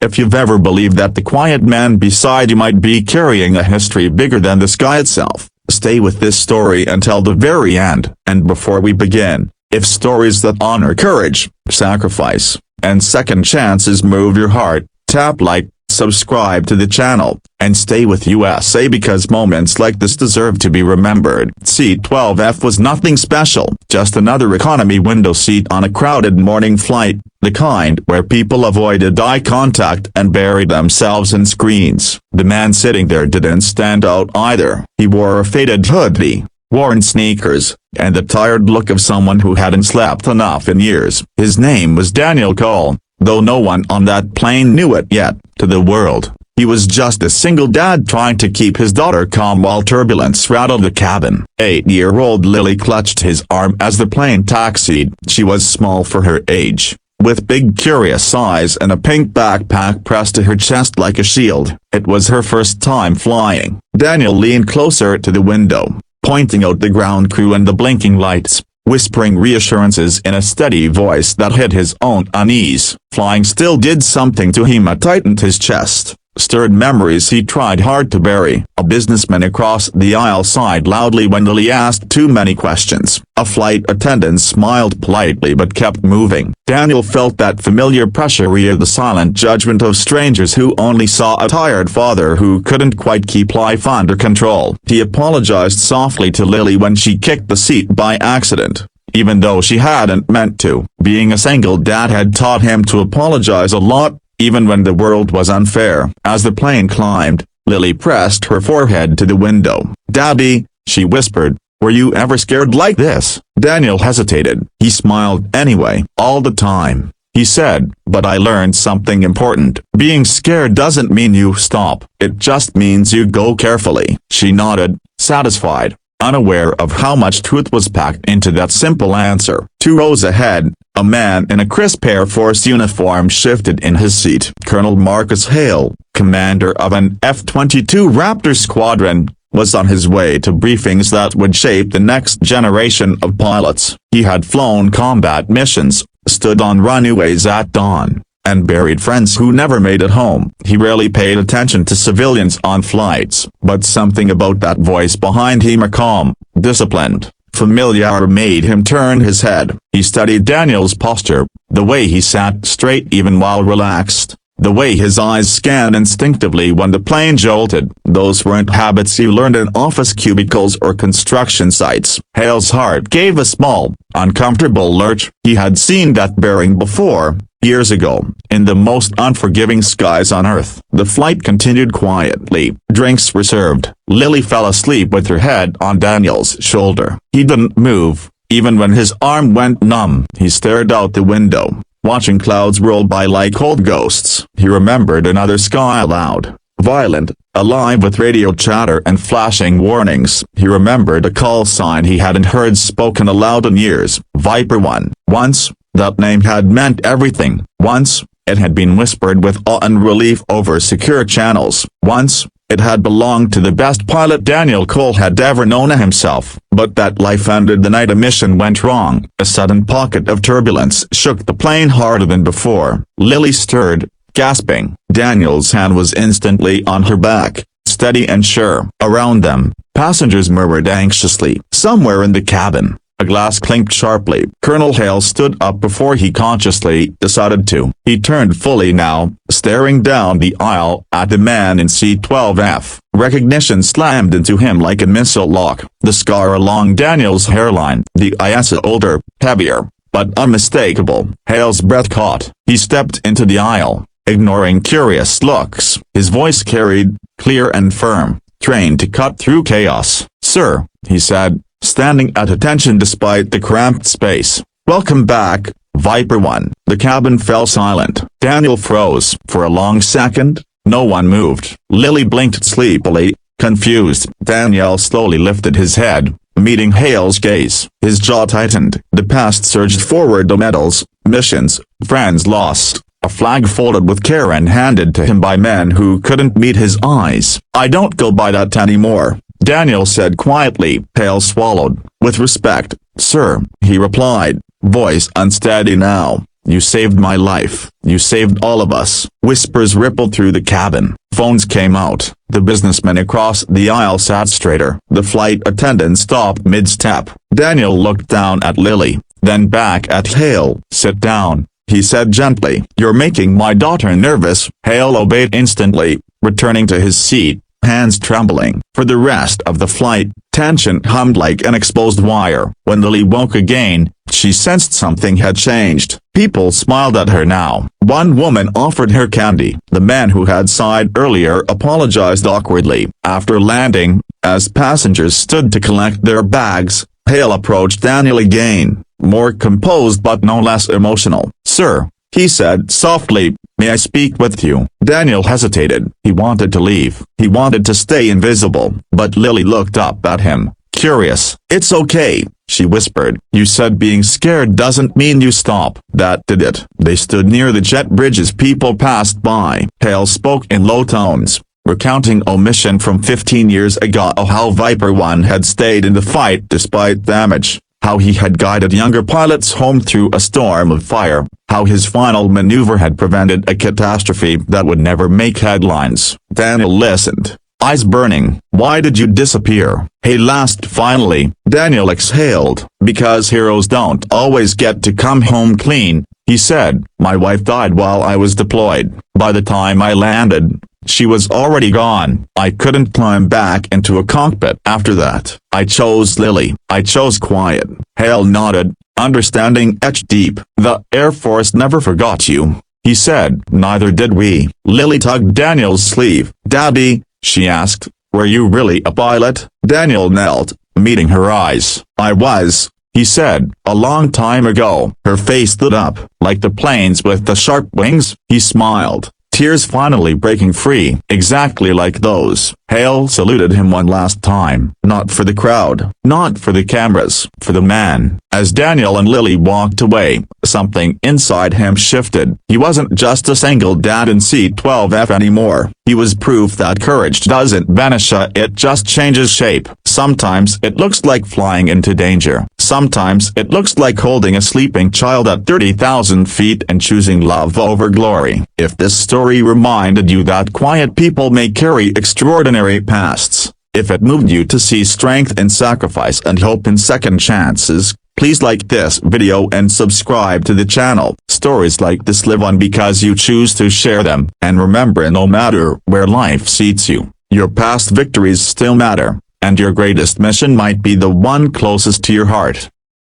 If you've ever believed that the quiet man beside you might be carrying a history bigger than the sky itself, stay with this story until the very end. And before we begin, if stories that honor courage, sacrifice, and second chances move your heart, tap like, subscribe to the channel, and stay with USA because moments like this deserve to be remembered. C-12F was nothing special, just another economy window seat on a crowded morning flight, the kind where people avoided eye contact and buried themselves in screens. The man sitting there didn't stand out either. He wore a faded hoodie, worn sneakers, and the tired look of someone who hadn't slept enough in years. His name was Daniel Cole, though no one on that plane knew it yet. To the world, he was just a single dad trying to keep his daughter calm while turbulence rattled the cabin. 8-year-old Lily clutched his arm as the plane taxied. She was small for her age, with big curious eyes and a pink backpack pressed to her chest like a shield. It was her first time flying. Daniel leaned closer to the window, pointing out the ground crew and the blinking lights, whispering reassurances in a steady voice that hid his own unease. Flying still did something to him. It tightened his chest, stirred memories he tried hard to bury. A businessman across the aisle sighed loudly when Lily asked too many questions. A flight attendant smiled politely but kept moving. Daniel felt that familiar pressure rear the silent judgment of strangers who only saw a tired father who couldn't quite keep life under control. He apologized softly to Lily when she kicked the seat by accident, even though she hadn't meant to. Being a single dad had taught him to apologize a lot, even when the world was unfair. As the plane climbed, Lily pressed her forehead to the window. "Daddy," she whispered, "were you ever scared like this?" Daniel hesitated. He smiled anyway. "All the time," he said, "but I learned something important. Being scared doesn't mean you stop. It just means you go carefully." She nodded, satisfied, unaware of how much truth was packed into that simple answer. 2 rows ahead, a man in a crisp Air Force uniform shifted in his seat. Colonel Marcus Hale, commander of an F-22 Raptor Squadron, was on his way to briefings that would shape the next generation of pilots. He had flown combat missions, stood on runways at dawn, and buried friends who never made it home. He rarely paid attention to civilians on flights, but something about that voice behind him, calm, disciplined, familiar, made him turn his head. He studied Daniel's posture, the way he sat straight even while relaxed, the way his eyes scanned instinctively when the plane jolted. Those weren't habits you learned in office cubicles or construction sites. Hale's heart gave a small, uncomfortable lurch. He had seen that bearing before, years ago, in the most unforgiving skies on Earth. The flight continued quietly. Drinks were served. Lily fell asleep with her head on Daniel's shoulder. He didn't move, even when his arm went numb. He stared out the window, watching clouds roll by like old ghosts. He remembered another sky loud, violent, alive with radio chatter and flashing warnings. He remembered a call sign he hadn't heard spoken aloud in years. Viper 1. Once, that name had meant everything. Once, it had been whispered with awe and relief over secure channels. Once, it had belonged to the best pilot Daniel Cole had ever known himself. But that life ended the night a mission went wrong. A sudden pocket of turbulence shook the plane harder than before. Lily stirred, gasping. Daniel's hand was instantly on her back, steady and sure. Around them, passengers murmured anxiously. Somewhere in the cabin, a glass clinked sharply. Colonel Hale stood up before he consciously decided to. He turned fully now, staring down the aisle at the man in C-12F. Recognition slammed into him like a missile lock. The scar along Daniel's hairline, the eyes older, heavier, but unmistakable. Hale's breath caught. He stepped into the aisle, ignoring curious looks. His voice carried, clear and firm, trained to cut through chaos. "Sir," he said, standing at attention despite the cramped space. "Welcome back, Viper 1. The cabin fell silent. Daniel froze. For a long second, no one moved. Lily blinked sleepily, confused. Daniel slowly lifted his head, meeting Hale's gaze. His jaw tightened. The past surged forward. The medals, missions, friends lost, a flag folded with care and handed to him by men who couldn't meet his eyes. "I don't go by that anymore," Daniel said quietly. Hale swallowed. "With respect, sir," he replied, voice unsteady now. You saved my life. You saved all of us." Whispers rippled through the cabin. Phones came out. The businessman across the aisle sat straighter. The flight attendant stopped mid-step. Daniel looked down at Lily, then back at Hale. "Sit down," he said gently. "You're making my daughter nervous." Hale obeyed instantly, returning to his seat, hands trembling. For the rest of the flight, tension hummed like an exposed wire. When Lily woke again, she sensed something had changed. People smiled at her now. One woman offered her candy. The man who had sighed earlier apologized awkwardly. After landing, as passengers stood to collect their bags, Hale approached Daniel again, more composed but no less emotional. "Sir," he said softly, "may I speak with you?" Daniel hesitated. He wanted to leave. He wanted to stay invisible. But Lily looked up at him, curious. "It's okay," she whispered. "You said being scared doesn't mean you stop." That did it. They stood near the jet bridge as people passed by. Hale spoke in low tones, recounting omission from 15 years ago, how Viper 1 had stayed in the fight despite damage, how he had guided younger pilots home through a storm of fire, how his final maneuver had prevented a catastrophe that would never make headlines. Daniel listened, eyes burning. "Why did you disappear?" Hale asked finally. Daniel exhaled. "Because heroes don't always get to come home clean," he said. "My wife died while I was deployed. By the time I landed, she was already gone. I couldn't climb back into a cockpit after that. I chose Lily. I chose quiet." Hale nodded, understanding etched deep. "The Air Force never forgot you," he said. "Neither did we." Lily tugged Daniel's sleeve. "Daddy," she asked, "were you really a pilot?" Daniel knelt, meeting her eyes. "I was," he said, "a long time ago." Her face lit up, like the planes with the sharp wings. He smiled, tears finally breaking free. "Exactly like those." Hale saluted him one last time. Not for the crowd, not for the cameras, for the man. As Daniel and Lily walked away, something inside him shifted. He wasn't just a single dad in C-12F anymore. He was proof that courage doesn't vanish, it just changes shape. Sometimes it looks like flying into danger. Sometimes it looks like holding a sleeping child at 30,000 feet and choosing love over glory. If this story reminded you that quiet people may carry extraordinary pasts, if it moved you to see strength in sacrifice and hope in second chances, please like this video and subscribe to the channel. Stories like this live on because you choose to share them. And remember, no matter where life seats you, your past victories still matter, and your greatest mission might be the one closest to your heart.